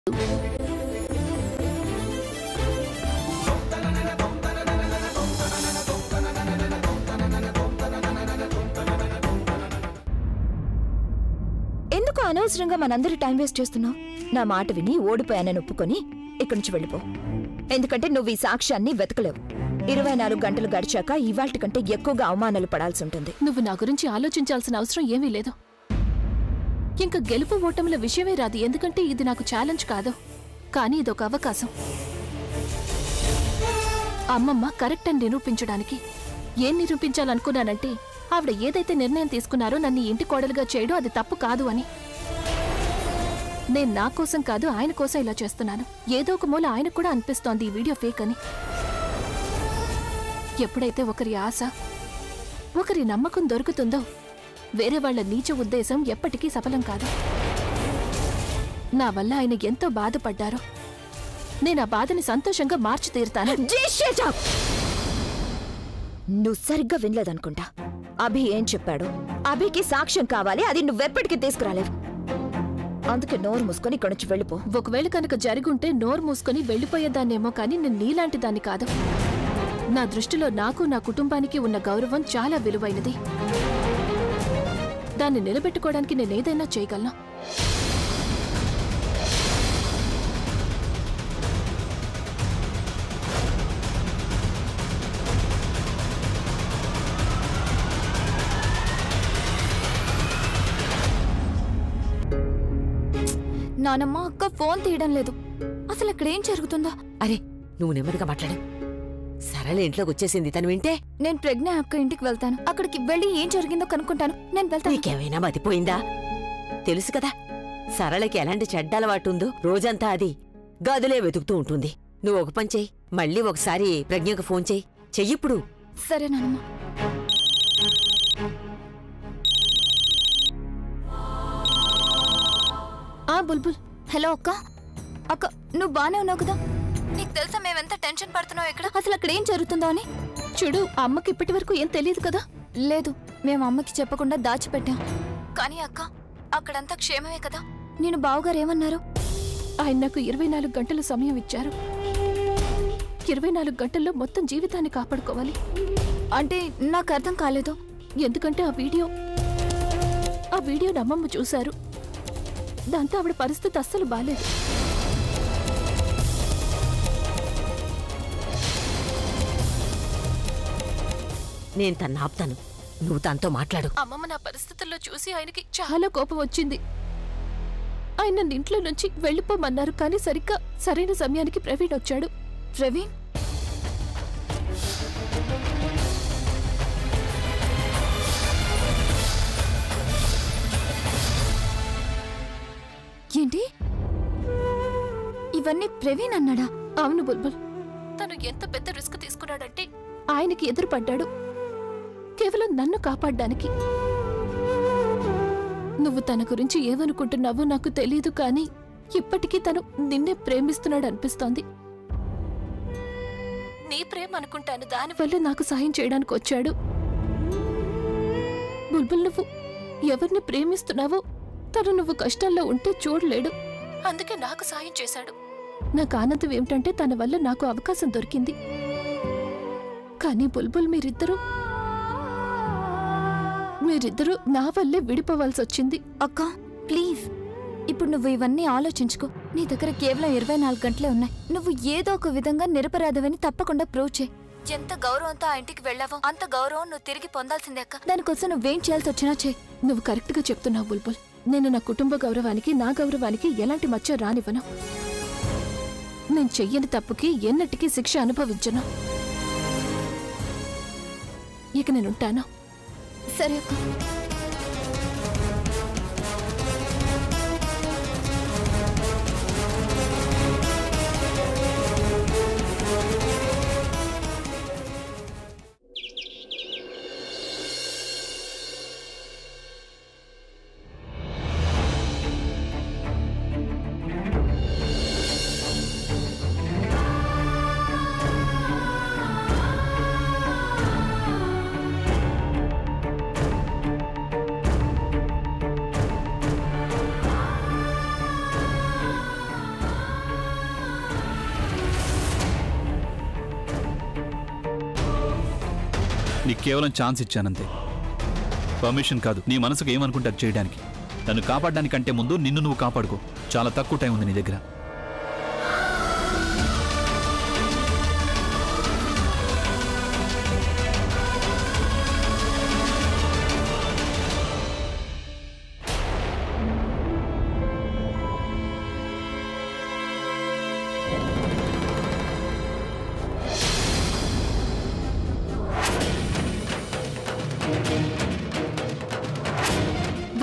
ఎందుకు అనవసరంగా మనందరి టైం వేస్ట్ చేస్తున్నావు? నా మాట విని ఓడిపోయానని ఒప్పుకొని ఇక్కడి నుంచి వెళ్ళిపో. ఎందుకంటే నువ్వు ఈ సాక్ష్యాన్ని వెతకలేవు. 24 గంటలు గడిచాక ఇవాల్టి కంటే ఎక్కువగా అవమానాలు పడాల్సి ఉంటుంది. నువ్వు నా గురించి ఆలోచించాల్సిన అవసరం ఏమీ లేదు. ఇంకా గెలుపు ఓటముల విషయమే రాదు, ఎందుకంటే ఇది నాకు ఛాలెంజ్ కాదు, కానీ ఇదొక అవకాశం. అమ్మమ్మ కరెక్ట్ అని నిరూపించడానికి ఏం నిరూపించాలనుకున్నానంటే ఆవిడ ఏదైతే నిర్ణయం తీసుకున్నారో నన్ను ఇంటి కోడలుగా చేయడం అది తప్పు కాదు అని. నేను నా కోసం కాదు ఆయన కోసం ఇలా చేస్తున్నాను. ఏదో ఒక మూల ఆయనకు కూడా అనిపిస్తోంది ఈ వీడియో ఫేక్ అని. ఎప్పుడైతే ఒకరి ఆశ ఒకరి నమ్మకం దొరుకుతుందో వేరే వాళ్ల నీచ ఉద్దేశం ఎప్పటికీ సఫలం కాదు. నా వల్ల ఆయన ఎంతో బాధపడ్డారో నేను ఆ బాధని సంతోషంగా మార్చి తీరుతాను. నువ్వు సరిగ్గా వినలేదనుకుంటా. అభి ఏం చెప్పాడు? అభికి సాక్ష్యం కావాలి, అది నువ్వెప్పటికీ తీసుకురాలేవు. అందుకే నోరు మూసుకొని ఇక్కడి నుంచి వెళ్ళిపో. ఒకవేళ కనుక జరుగుంటే నోరు మూసుకొని వెళ్ళిపోయేదాన్నేమో, కానీ నేను నీలాంటి దాన్ని కాదు. నా దృష్టిలో నాకు నా కుటుంబానికి ఉన్న గౌరవం చాలా విలువైనది. దాన్ని నిలబెట్టుకోవడానికి నేనేదైనా చేయగలను. నానమ్మ అక్క ఫోన్ తీయడం లేదు. అసలు ఇక్కడేం జరుగుతుందో? అరే నువ్వు నెమ్మదిగా మాట్లాడు. సరళ ఇంట్లోకి వచ్చేసింది. తను వింటే నేను ప్రజ్ఞ అక్క ఇంటికి వెళ్తాను. అక్కడికి వెళ్ళి ఏం జరిగిందో కనుక్కుంటాను. నేను వెళ్తాను. నీకేమైనా మతిపోయిందా? తెలుసు కదా సరళకి ఎలాంటి చెడ్డ అలవాటు ఉందో. రోజంతా అది గదులే వెతుకుతూ ఉంటుంది. నువ్వు ఒక పని చెయ్యి, మళ్ళీ ఒకసారి ప్రజ్ఞకు ఫోన్ చెయ్యి. చెయ్యిప్పుడు. సరే నానమ్మ. బుల్బుల్. హలో అక్క. అక్క నువ్వు బానే ఉన్నావు కదా? నీకు తెలుసా మేమెంత టెన్షన్ పడుతున్నావు ఇక్కడ? అసలు అక్కడ ఏం జరుగుతుందో అని. చూడు, అమ్మకి ఇప్పటి వరకు ఏం తెలియదు కదా? లేదు, మేము అమ్మకి చెప్పకుండా దాచిపెట్టాం. కానీ అక్క అక్కడంతా క్షేమమే కదా? నేను బావగారు ఏమన్నారు? ఆయన నాకు 24 గంటల సమయం ఇచ్చారు. 24 గంటల్లో మొత్తం జీవితాన్ని కాపాడుకోవాలి. అంటే నాకు అర్థం కాలేదు. ఎందుకంటే ఆ వీడియోని అమ్మమ్మ చూశారు. దాంతో ఆవిడ పరిస్థితి అస్సలు బాలేదు. నేను తను ఆపుతాను, నువ్వు తనతో మాట్లాడు. అమ్మమ్మ నా పరిస్థితుల్లో చూసి ఆయనకి చాలా కోపం వచ్చింది. ఆయన నన్ను ఇంట్లో నుంచి వెళ్ళిపోమన్నారు. కానీ సరిగ్గా సరైన సమయానికి ప్రవీణ్ వచ్చాడు. ప్రవీణ్? ఏంటి ఇవన్నీ ప్రవీణ్ అన్నాడా? అవును బుల్బుల్. తను ఎంత పెద్ద రిస్క్ తీసుకున్నాడంటే ఆయనకి ఎదురుపడ్డాడు, కేవలం నన్ను కాపాడ్డానికి. నువ్వు తన గురించి ఏమనుకుంటున్నావో నాకు తెలీదు, కానీ ఇప్పటికీ తను నిన్నే ప్రేమిస్తున్నాడు అనిపిస్తోంది. నీ ప్రేమ అనుకుంటాను, దానివల్ల నాకు సాయం చేయడానికి వచ్చాడు. బుల్బుల్, నువ్వు ఎవరిని ప్రేమిస్తున్నావో తను నువ్వు కష్టాల్లో ఉంటే చూడలేడు, అందుకే నాకు సాయం చేశాడు. నాకు ఆనందం ఏమిటంటే తన వల్ల నాకు అవకాశం దొరికింది. కానీ బుల్బుల్, మీరిద్దరూ నా వల్లే విడిపోవాల్సి వచ్చింది. అక్క ప్లీజ్, ఇప్పుడు నువ్వు ఇవన్నీ ఆలోచించుకో. నీ దగ్గర కేవలం 24 గంటలే ఉన్నాయి. నువ్వు ఏదో ఒక విధంగా నిరపరాధవని తప్పకుండా ప్రూవ్ చేయి. ఎంత గౌరవంతో ఆ ఇంటికి వెళ్ళావో అంత గౌరవం నువ్వు తిరిగి పొందాల్సిందే అక్క. దానికోసం నువ్వేం చేయాల్సి వచ్చినా చేయి. నువ్వు కరెక్ట్ గా చెప్తున్నావు బుల్బుల్. నేను నా కుటుంబ గౌరవానికి నా గౌరవానికి ఎలాంటి మచ్చ రానివ్వను. నేను చెయ్యని తప్పుకి ఎన్నటికీ శిక్ష అనుభవించను. ఇక నేనుంటాను. సరే అక్క. నీకు కేవలం ఛాన్స్ ఇచ్చానంతే, పర్మిషన్ కాదు. నీ మనసుకు ఏమనుకుంటే అది చేయడానికి. నన్ను కాపాడడానికంటే ముందు నిన్ను నువ్వు కాపాడుకో. చాలా తక్కువ టైం ఉంది నీ దగ్గర.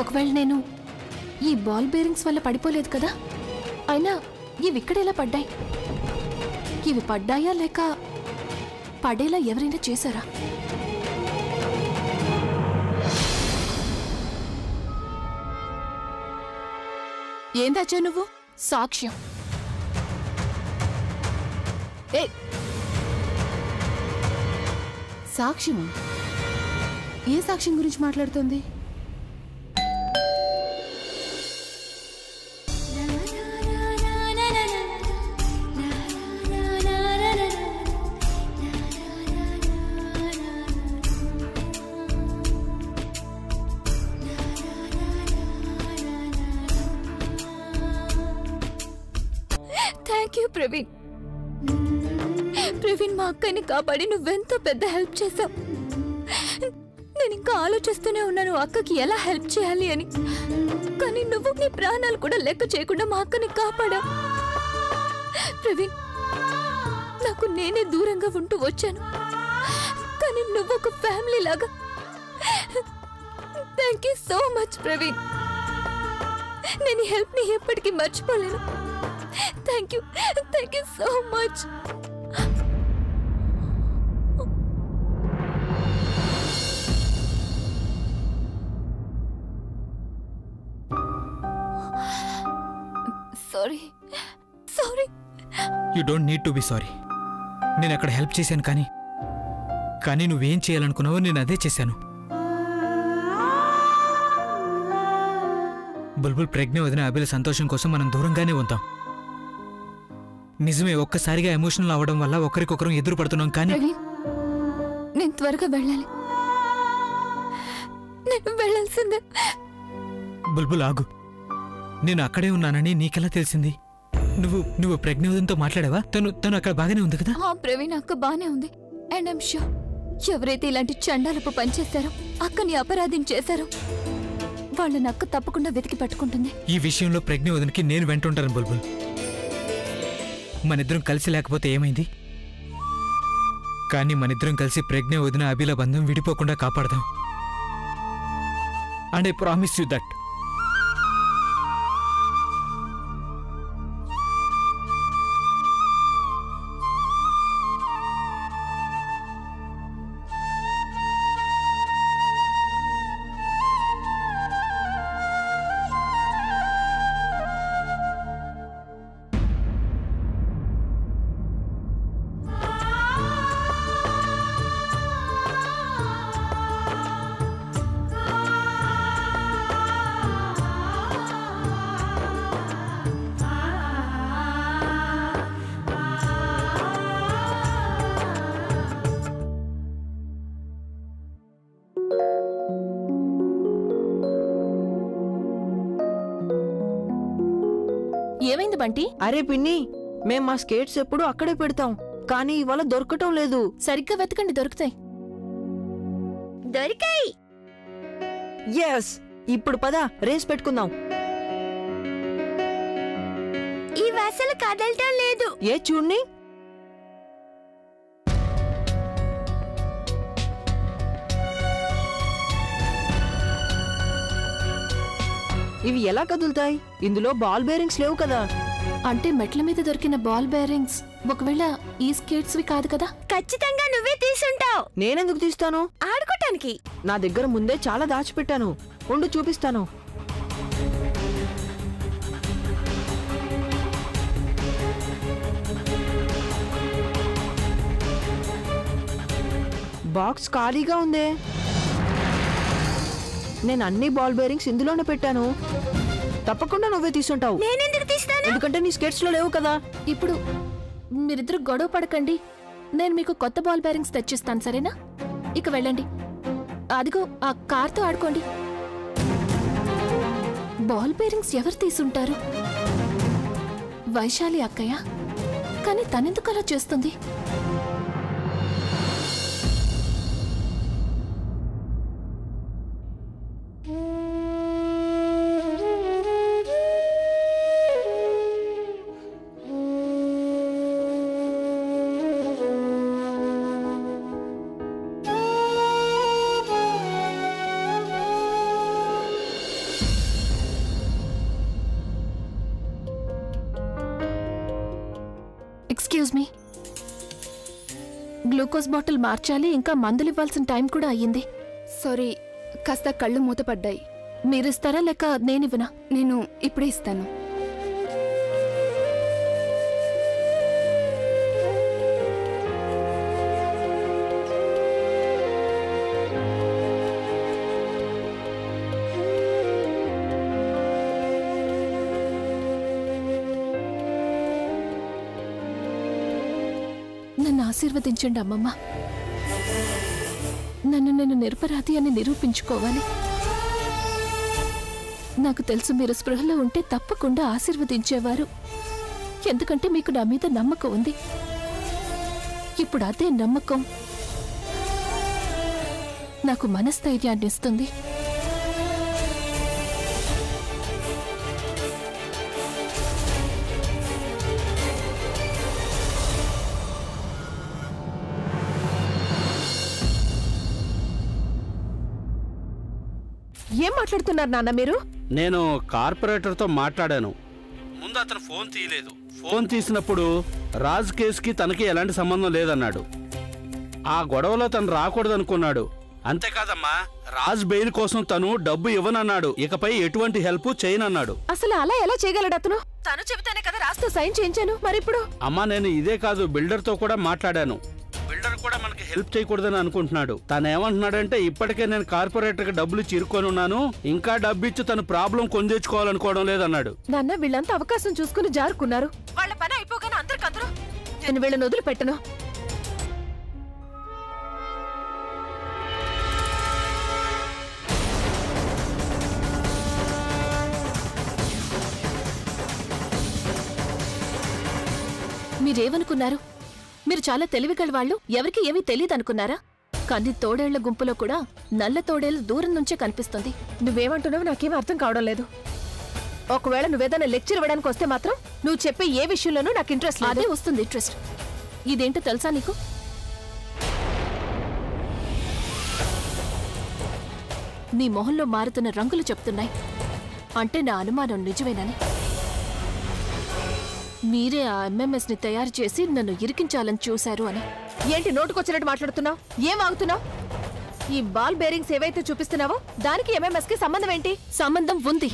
ఒకవేళ నేను ఈ బాల్ బేరింగ్స్ వల్ల పడిపోలేదు కదా, అయినా ఇవి ఇక్కడ ఎలా పడ్డాయి? ఇవి పడ్డాయా లేక పడేలా ఎవరైనా చేశారా? ఏం దాచావు నువ్వు? సాక్ష్యం. ఏ సాక్ష్యము? ఏ సాక్ష్యం గురించి మాట్లాడుతోంది? Thank you Praveen. ప్రవీణ్, మా అక్కని కాపాడి నువ్వెంతో పెద్ద హెల్ప్ చేశావు. నేను ఇంకా ఆలోచిస్తూనే ఉన్నాను అక్కకి ఎలా హెల్ప్ చేయాలి అని. కానీ నువ్వు నీ ప్రాణాలు కూడా లెక్క చేయకుండా మా అక్కని కాపాడా. ప్రవీణ్, నాకు నేనే దూరంగా ఉంటూ వచ్చాను, కానీ నువ్వు ఒక ఫ్యామిలీ లాగా. Thank you so much Praveen. నేను ఈ హెల్ప్ ని ఎప్పటికీ మర్చిపోలేను. Thank you so much. Sorry. You don't need to be sorry. నేను అక్కడ హెల్ప్ చేశాను, కానీ నువ్వేం చేయాలనుకున్నావో నేను అదే చేశాను. బుల్బుల్ ప్రజ్ఞ వదిన అభిల సంతోషం కోసం మనం దూరంగానే ఉంటాం. నిజమే, ఒక్కసారిగా ఎమోషనల్ అవ్వడం వల్ల ఒకరికొకరం ఎదురు పడుతున్నాం. కానీ నేను త్వరగా వెళ్ళాలి. నేను వెళ్ళాల్సిందే. బుల్బుల్ ఆగు. నేను అక్కడే ఉన్నానని నీకెలా తెలిసింది? నువ్వు ప్రజ్ఞ వదినతో మాట్లాడావా? తను అక్కడ బాగానే ఉంది కదా? ప్రవీణ్, అక్క బానే ఉంది. అండ్ ఐమ్ ష్యూర్ ఎవరైతే ఇలాంటి చండాలపు పనిచేస్తారో, అక్కని అపరాధం చేశారో, వాళ్ళని అక్క తప్పకుండా వెతికి పట్టుకుంటుంది. ఈ విషయంలో ప్రజ్ఞ వదినకి నేను వెంటుంటాను బుల్బుల్. మనిద్దరం కలిసి లేకపోతే ఏమైంది? కానీ మనిద్దరం కలిసి ప్రజ్ఞ వదిన అభిల బంధం విడిపోకుండా కాపాడదాం. And I promise you that. ఏమైంది బంటి? అరే పిన్ని, మేం మా స్కేట్స్ ఎప్పుడు అక్కడే పెడతాం, కానీ ఇవాళ దొరకటం లేదు. సరిగ్గా వెతకండి, దొరుకుతాయి. దొరికాయి. ఎస్, ఇప్పుడు పద రేస్ పెట్టుకుందాం. ఈ అసలు కదలటం లేదు. ఏ చూడ్ని. ఇవి ఎలా కదులుతాయి? ఇందులో బాల్ బేరింగ్స్ లేవు కదా. అంటే మెట్ల మీద దొరికిన బాల్ బేరింగ్స్ ఒకవేళ ఈ స్కేట్స్ వి కాదు కదా? ఖచ్చితంగా నువ్వే తీసుంటావు. నేనెందుకు తీస్తాను? ఆడుకోటానికి. నా దగ్గర ముందే చాలా దాచిపెట్టాను. ఉండు చూపిస్తాను. బాక్స్ ఖాళీగా ఉందే. నేను అన్ని బాల్ బేరింగ్స్ ఇందులోనే పెట్టాను. తప్పకుండా నువ్వే తీసుంటావు. నేనెందుకు తీస్తాను? ఎందుకంటే నీ స్కెట్స్ లో లేవు కదా. ఇప్పుడు మీరిద్దరు గొడవ పడకండి, నేను మీకు కొత్త బాల్ బేరింగ్స్ తెచ్చిస్తాను, సరేనా? ఇక వెళ్ళండి. అదిగో ఆ కార్తో ఆడుకోండి. బాల్ బేరింగ్స్ ఎవరు తీసుంటారు? వైశాలి అక్కయ్య. కానీ తనెందుకు అలా చేస్తుంది? ఎక్స్క్యూజ్ మీ, గ్లూకోజ్ బాటిల్ మార్చాలి. ఇంకా మందులు ఇవ్వాల్సిన టైం కూడా అయ్యింది. సారీ, కాస్త కళ్ళు మూతపడ్డాయి. మీరిస్తారా లేక నేనివ్వనా? నేను ఇప్పుడే ఇస్తాను. నన్ను ఆశీర్వదించండి అమ్మమ్మ. నన్ను నేను నిరపరాధి అని నిరూపించుకోవాలి. నాకు తెలుసు మీరు స్పృహలో ఉంటే తప్పకుండా ఆశీర్వదించేవారు. ఎందుకంటే మీకు నా మీద నమ్మకం ఉంది. ఇప్పుడు అదే నమ్మకం నాకు మనస్థైర్యాన్ని ఇస్తుంది. ఏం మాట్లాడుతున్నారు నాన్న మీరు? నేను కార్పొరేటర్తో మాట్లాడాను. ముందు అతను ఫోన్ తీయలేదు. ఫోన్ తీసినప్పుడు రాజ్ కేసుకి తనకి ఎలాంటి సంబంధం లేదన్నాడు. ఆ గొడవలో తను రాకూడదనుకున్నాడు. అంతేకాదమ్మా, రాజ్ బెయిల్ కోసం తను డబ్బు ఇవ్వనన్నాడు. ఇకపై ఎటువంటి హెల్ప్ చేయనన్నాడు. అసలు అలా ఎలా చేయగలడు అతను? తను చెబితేనే కదా రాజ్తో సైన్ చేయించాను. మరిప్పుడు? అమ్మా, నేను ఇదే కాదు, బిల్డర్తో కూడా మాట్లాడాను. బిల్డర్ కూడా మనకి హెల్ప్ చేయకూడదని అనుకుంటున్నాడు. తను ఏమంటున్నాడంటే, ఇప్పటికే నేను కార్పొరేటర్కి డబ్బులు చిరుకొని ఉన్నాను, ఇంకా డబ్బు ఇచ్చి తన ప్రాబ్లం కొందెచ్చుకోవాలనుకోవడం లేదన్నాడు. నాన్న, వీళ్ళంతా అవకాశం చూసుకుని జారుకున్నారు. వాళ్ళ పని అయిపోగానే అందరికందరూ నేను వీళ్ళని వదిలిపెట్టను. మీరేమనుకున్నారు? మీరు చాలా తెలివిగల వాళ్ళు, ఎవరికి ఏమీ తెలియదనుకున్నారా? కానీ తోడేళ్ల గుంపులో కూడా నల్ల తోడేళ్లు దూరం నుంచే కనిపిస్తుంది. నువ్వేమంటున్నావు నాకేం అర్థం కావడం లేదు. ఒకవేళ నువ్వేదైనా లెక్చర్ ఇవ్వడానికి వస్తే మాత్రం నువ్వు చెప్పే ఏ విషయంలోనూ నాకు ఇంట్రెస్ట్ లేదు. అదే వస్తుంది ఇంట్రెస్ట్. ఇదేంటో తెలుసా నీకు? నీ మొహంలో మారుతున్న రంగులు చెప్తున్నాయి. అంటే నా అనుమానం నిజమేనని. మీరే ఆ ఎంఎంఎస్ ని తయారు చేసి నన్ను ఇరికించాలని చూశారు అని. ఏంటి నోటుకొచ్చినట్టు మాట్లాడుతున్నావు? ఏం ఆగుతున్నావు? ఈ బాల్ బేరింగ్స్ ఏవైతే చూపిస్తున్నావో దానికి ఎంఎంఎస్ కి సంబంధం ఏంటి? సంబంధం ఉంది.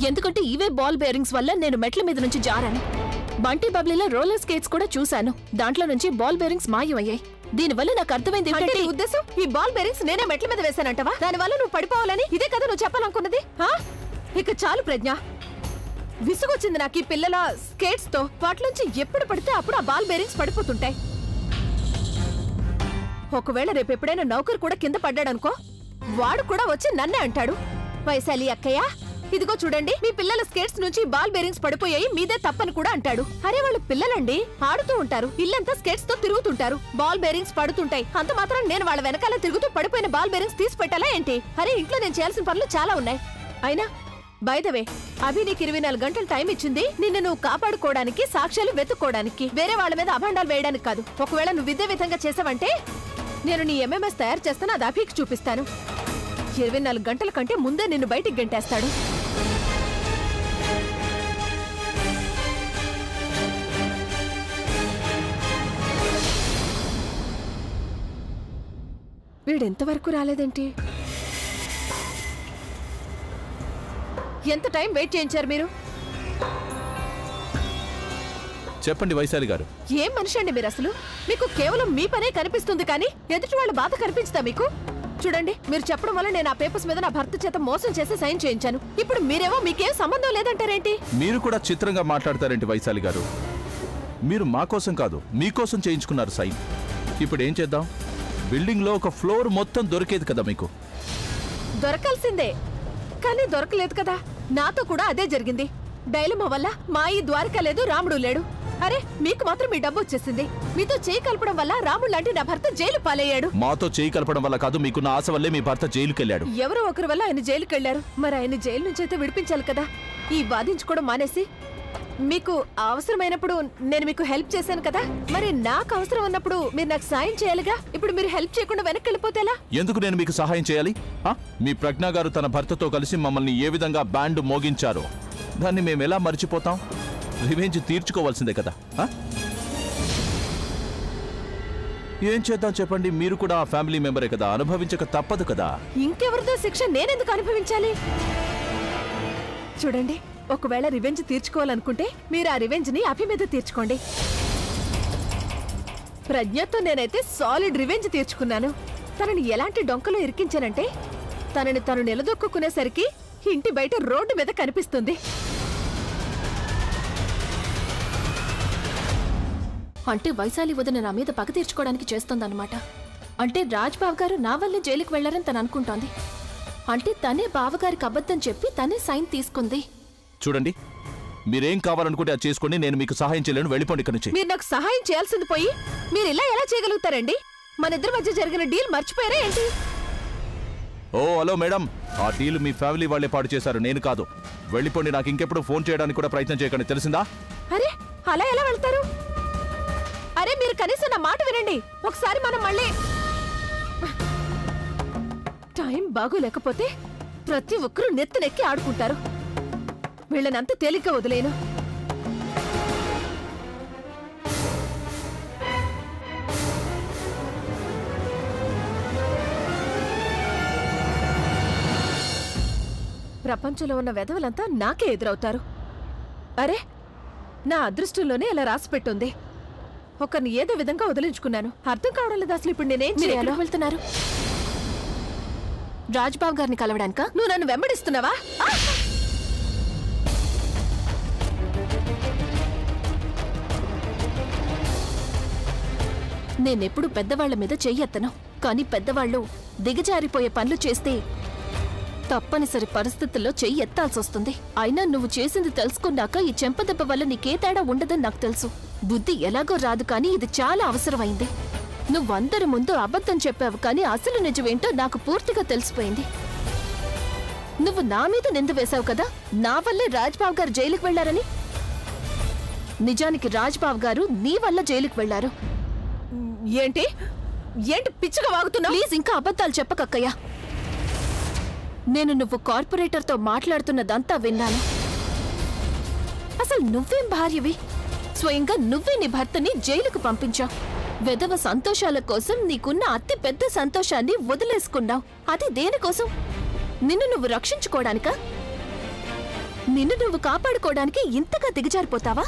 ఎందుకంటే ఇవే బాల్ బేరింగ్స్ వల్ల నేను మెట్ల మీద నుంచి జారాను. బంటి బబ్లీలో రోలర్ స్కేట్స్ కూడా చూశాను. దాంట్లో నుంచి బాల్ బేరింగ్స్ మాయమయ్యాయి. దీనివల్ల నాకు అర్థమైంది ఏంటంటే, నీ ఉద్దేశం ఈ బాల్ బేరింగ్స్ నేనే మెట్ల మీద వేశానంటవా? దానివల్ల నువ్వు పడిపోవాలని ఇదే కదా నువ్వు చెప్పాలనుకున్నది? ఇక చాలు ప్రజ్ఞ, విసుగొచ్చింది నాకు ఈ పిల్లల స్కేట్స్ తో. వాటిలోంచి ఎప్పుడు పడితే అప్పుడు ఆ బాల్ బేరింగ్స్ పడిపోతుంటాయి. ఒకవేళ రేపు ఎప్పుడైనా నౌకరు కూడా కింద పడ్డాడనుకో, వాడు కూడా వచ్చి నన్నే అంటాడు, వైశాలి అక్కయ్య ఇదిగో చూడండి, మీ పిల్లల స్కేట్స్ నుంచి బాల్ బేరింగ్స్ పడిపోయాయి, మీదే తప్పని కూడా అంటాడు. అరే వాళ్ళు పిల్లలండి, ఆడుతూ ఉంటారు, ఇల్లంతా స్కేట్స్ తో తిరుగుతుంటారు, బాల్ బేరింగ్స్ పడుతుంటాయి. అంత మాత్రం నేను వాళ్ళ వెనకాల తిరుగుతూ పడిపోయిన బాల్ బేరింగ్స్ తీసి పెట్టాలా ఏంటి? అరే ఇంట్లో నేను చేయాల్సిన పనులు చాలా ఉన్నాయి. అయినా బై ద వే, అభి నీకు 24 గంటలు టైం ఇచ్చింది నిన్ను నువ్వు కాపాడుకోవడానికి, సాక్ష్యాలు వెతుక్కోవడానికి, వేరే వాళ్ళ మీద అభాండాలు వేయడానికి కాదు. ఒకవేళ నువ్వు ఇదే విధంగా చేసావంటే నేను నీ ఎంఎంఎస్ తయారు చేస్తాను, అది అభికి చూపిస్తాను. 24 గంటల కంటే ముందే నిన్ను బయటికి గంటేస్తాడు. వీడెంతవరకు రాలేదేంటి? ఎంత టైం వెయిట్ చేయించారు మీరు? చెప్పండి వైశాలి గారు. ఏం మనిషి అండి మీరు అసలు? మీకు కేవలం మీ పనే కనిపిస్తుంది కానీ ఎదుటి వాళ్ళ బాధ కనిపించదా మీకు? చూడండి, మీరు చెప్పడం వల్ల నేను ఆ పేపర్స్ మీద నా భర్త చేత మోసం చేసి సైన్ చేయించాను. ఇప్పుడు మీరేమో మీకేం సంబంధం లేదంటారేంటి? మీరు కూడా చిత్రంగా మాట్లాడతారేంటి వైశాలి గారు? మీరు మా కోసం కాదు, మీకోసం చేయించుకున్నారు సైన్. ఇప్పుడు ఏం చేద్దాం? బిల్డింగ్ లో ఒక ఫ్లోర్ మొత్తం దొరికేది కదా మీకు. దొరకాల్సిందే, కానీ దొరకలేదు కదా. నాతో కూడా అదే జరిగింది. డైలమా వల్ల మా ఈ ద్వారక లేదు, రాముడు లేడు. అరే, మీకు మాత్రం మీ డబ్బు వచ్చేసింది. మీతో చేయి కలపడం వల్ల రాముడు లాంటి నా భర్త జైలు పాలయ్యాడు. మాతో చేయి కలపడం వల్ల కాదు, మీకున్న ఆశ వల్లే మీ భర్త జైలుకెళ్ళాడు. ఎవరో ఒకరి వల్ల ఆయన జైలుకెళ్లారు. మరి ఆయన జైలు నుంచి అయితే విడిపించాలి కదా. ఈ వాదించుకోవడం మానేసి, మీకు అవసరమైనప్పుడు నేను మీకు హెల్ప్ చేశాను కదా, మరి నాకు అవసరం ఉన్నప్పుడు మీరు నాకు సాయం చేయాలిగా. ఇప్పుడు మీరు హెల్ప్ చేయకుండా వెనక్కి వెళ్ళిపోతేలా? ఎందుకు నేను మీకు సహాయం చేయాలి? మీ ప్రజ్ఞ గారు తన భర్తతో కలిసి మమ్మల్ని ఏ విధంగా బ్యాండ్ మోగించారో దాన్ని మేము ఎలా మర్చిపోతాం? రివెంజ్ తీర్చుకోవాల్సిందే కదా. ఏం చేద్దాం చెప్పండి, మీరు కూడా ఆ ఫ్యామిలీ మెంబరే కదా, అనుభవించక తప్పదు కదా. ఇంకెవరిదో శిక్ష నేనెందుకు అనుభవించాలి? చూడండి, ఒకవేళ రివెంజ్ తీర్చుకోవాలనుకుంటే మీరు ఆ రివెంజ్ ని అభి మీద తీర్చుకోండి. ప్రజ్ఞతో నేనైతే సాలిడ్ రివెంజ్ తీర్చుకున్నాను. తనని ఎలాంటి డొంకలో ఇరికించానంటే తనని తను నిలదొక్కునేసరికి ఇంటి బయట రోడ్డు మీద కనిపిస్తుంది. అంటే వైశాలి వదిన నా మీద పగ తీర్చుకోవడానికి చేస్తోందన్నమాట. అంటే రాజ్బాబు గారు నా వల్లే జైలుకి వెళ్లారని తను అనుకుంటోంది. అంటే తనే బావగారికి అబద్ధం చెప్పి తనే సైన్ తీసుకుంది. చూడండి, మీరేం కావాలనుకుంటే అది చేసుకోండి, నేను మీకు సహాయం చేయలేను, వెళ్ళిపోండి ఇక్కడి నుంచి. మీరు నాకు సహాయం చేయాల్సింది పోయి మీరు ఇలా ఎలా చేయగలుగుతారండి? మన ఇద్దరి మధ్య జరిగిన డీల్ మర్చిపోయారా ఏంటి? ఓ హలో మేడం, ఆ డీల్ మీ ఫ్యామిలీ వాళ్ళే పాడు చేశారు, నేను కాదు. వెళ్ళిపోండి, నాకు ఇంకెప్పుడు ఫోన్ చేయడానికి కూడా ప్రయత్నం చేయకండి, తెలిసిందా? అరే, అలా ఎలా వెళ్తారు? అరే, మీరు కనీసం నా మాట వినండి. ఒకసారి మనం మళ్ళీ టైం బాగోలేకపోతే ప్రతి ఒక్కరూ నెత్తినెక్కి ఆడుకుంటారు. వీళ్ళనంత తేలిగ్గా వదిలేను. ప్రపంచంలో ఉన్న వెధవలంతా నాకే ఎదురవుతారు. అరే, నా అదృష్టంలోనే ఇలా రాసిపెట్టుంది. ఒకరిని ఏదో విధంగా వదిలించుకున్నాను. అర్థం కావడం లేదు అసలు ఇప్పుడు నేనేం చేయాలో. వెళ్తున్నారు రాజ్బాబు గారిని కలవడానిక? నువ్వు నన్ను వెంబడిస్తున్నావా? నేనెప్పుడు పెద్దవాళ్ల మీద చెయ్యెత్తను, కానీ పెద్దవాళ్లు దిగజారిపోయే పనులు చేస్తే తప్పనిసరి పరిస్థితుల్లో చెయ్యి ఎత్తాల్సొస్తుంది. అయినా నువ్వు చేసింది తెలుసుకున్నాక ఈ చెంపదెబ్బ వల్ల నీకే తేడా ఉండదని నాకు తెలుసు. బుద్ధి ఎలాగో రాదు, కానీ ఇది చాలా అవసరమైంది. నువ్వందరి ముందు అబద్ధం చెప్పావు, కానీ అసలు నిజమేంటో నాకు పూర్తిగా తెలిసిపోయింది. నువ్వు నా మీద నింద వేశావు కదా, నా వల్లే రాజ్బాబు గారు జైలుకి వెళ్లారని. నిజానికి రాజ్బాబు గారు నీ వల్ల జైలుకి వెళ్లారు. ఏంటి ఏంటి పిచ్చిగా వాగుతున్నావు? ప్లీజ్ ఇంకా అబద్ధాలు చెప్పకక్కయ్యా. నేను నువ్వు కార్పొరేటర్తో మాట్లాడుతున్నదంతా విన్నాను. అసలు నువ్వేం భార్యవి? స్వయంగా నువ్వే నీ భర్తని జైలుకు పంపించావు. వెధవ సంతోషాల కోసం నీకున్న అతి పెద్ద సంతోషాన్ని వదిలేసుకున్నావు. అది దేనికోసం? నిన్ను నువ్వు రక్షించుకోవడానికా? నిన్ను నువ్వు కాపాడుకోవడానికి ఇంతగా దిగజారిపోతావా?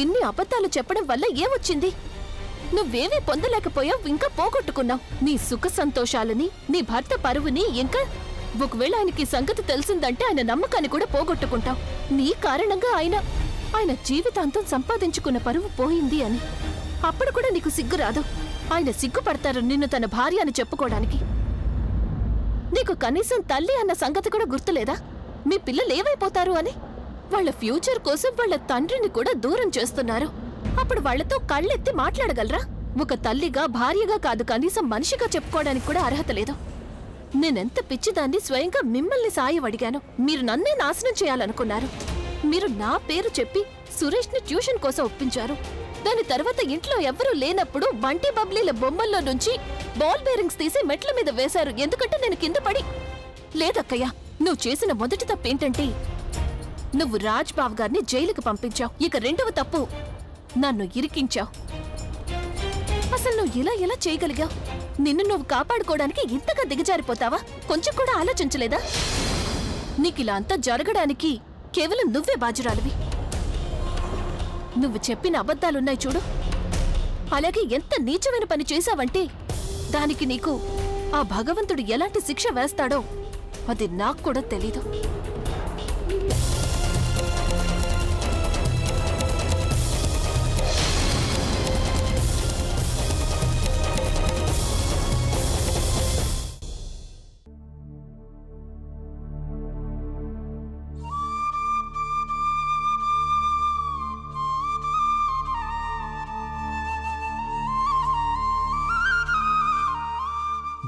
ఎన్ని అబద్ధాలు చెప్పడం వల్ల ఏమొచ్చింది? నువ్వేమీ పొందలేకపోయావు, ఇంకా పోగొట్టుకున్నావు. నీ సుఖ సంతోషాలని, నీ భర్త పరువుని, ఇంకా ఒకవేళ ఆయనకి సంగతి తెలిసిందంటే ఆయన నమ్మకాన్ని కూడా పోగొట్టుకుంటావు. నీ కారణంగా ఆయన జీవితాంతం సంపాదించుకున్న పరువు పోయింది అని. అప్పుడు కూడా నీకు సిగ్గు రాదు. ఆయన సిగ్గుపడతారు నిన్ను తన భార్య అని చెప్పుకోవడానికి. నీకు కనీసం తల్లి అన్న సంగతి కూడా గుర్తులేదా? మీ పిల్లలు ఏమైపోతారు అని. వాళ్ళ ఫ్యూచర్ కోసం వాళ్ళ తండ్రిని కూడా దూరం చేస్తున్నారు. అప్పుడు వాళ్లతో కళ్ళెత్తి మాట్లాడగలరా? ఒక తల్లిగా, భార్యగా కాదు, కనీసం మనిషిగా చెప్పుకోవడానికి కూడా అర్హత లేదు. నేనెంత పిచ్చిదాన్ని స్వయంగా మిమ్మల్ని సాయం అడిగాను. మీరు నన్నే నాశనం చేయాలనుకున్నారు. మీరు నా పేరు చెప్పి సురేష్ని ట్యూషన్ కోసం ఒప్పించారు. దాని తర్వాత ఇంట్లో ఎవ్వరూ లేనప్పుడు బంటి బబ్లీల బొమ్మల్లో నుంచి బాల్ బేరింగ్స్ తీసి మెట్ల మీద వేశారు. ఎందుకంటే నేను కింద పడి. లేదక్కయ్య, నువ్వు చేసిన మొదటి తప్పేంటంటే నువ్వు రాజ్బాబు గారిని జైలుకు పంపించావు. ఇక రెండవ తప్పు, నన్ను ఇరికించావు. అసలు నువ్వు ఇలా ఎలా చేయగలిగావు? నిన్ను నువ్వు కాపాడుకోవడానికి ఇంతగా దిగజారిపోతావా? కొంచెం కూడా ఆలోచించలేదా? నీకిలా అంతా జరగడానికి కేవలం నువ్వే బాధ్యురాలివి. నువ్వు చెప్పిన అబద్ధాలున్నాయి చూడు, అలాగే ఎంత నీచమైన పని చేశావంటే దానికి నీకు ఆ భగవంతుడు ఎలాంటి శిక్ష వేస్తాడో అది నాకు కూడా తెలీదు.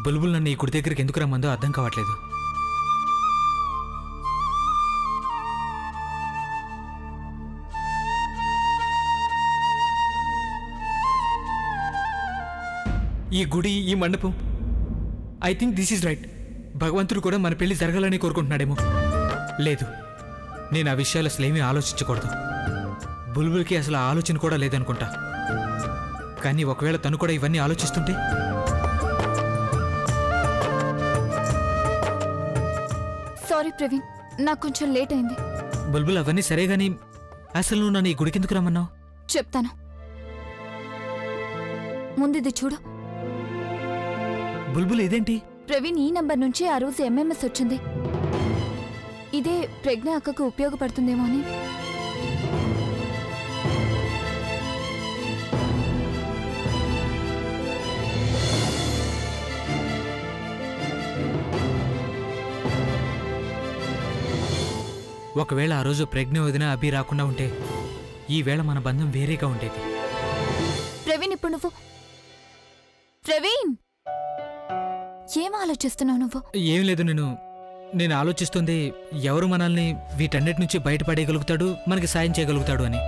బుల్బుల్ నన్ను ఈ గుడి దగ్గరికి ఎందుకు రమ్మందో అర్థం కావట్లేదు. ఈ గుడి, ఈ మండపం, I think this is right. భగవంతుడు కూడా మన పెళ్లి జరగాలని కోరుకుంటున్నాడేమో. లేదు, నేను ఆ విషయాలు అసలేమీ ఆలోచించకూడదు. బుల్బుల్కి అసలు ఆ ఆలోచన కూడా లేదనుకుంటా. కానీ ఒకవేళ తను కూడా ఇవన్నీ ఆలోచిస్తుంటే? సారీ ప్రవీణ్, నాకు కొంచెం లేట్ అయింది. బుల్బుల్ అవన్నీ సరే గాని అసలు నువ్వు నన్ను ఈ గుడికి ఎందుకు రమ్మన్నావు? చెప్తాను, ముందిది చూడు. బుల్బుల్ ఇదేంటి? ప్రవీణ్, ఈ నంబర్ నుంచి ఆ రోజు ఎంఎంఎస్ వచ్చింది. ఇదే ప్రజ్ఞ అక్కకు ఉపయోగపడుతుందేమో అని. ఒకవేళ ఆ రోజు ప్రజ్ఞ వదిన అభి రాకుండా ఉంటే ఈ వేళ మన బంధం వేరేగా ఉండేది. ప్రవీణ్, ఇప్పుడు నువ్వు ప్రవీణ్ ఏం ఆలోచిస్తున్నావు నువ్వు? ఏం లేదు, నేను ఆలోచిస్తుంది ఎవరు మనల్ని వీటన్నిటి నుంచి బయటపడేయగలుగుతాడు, మనకి సాయం చేయగలుగుతాడు అని.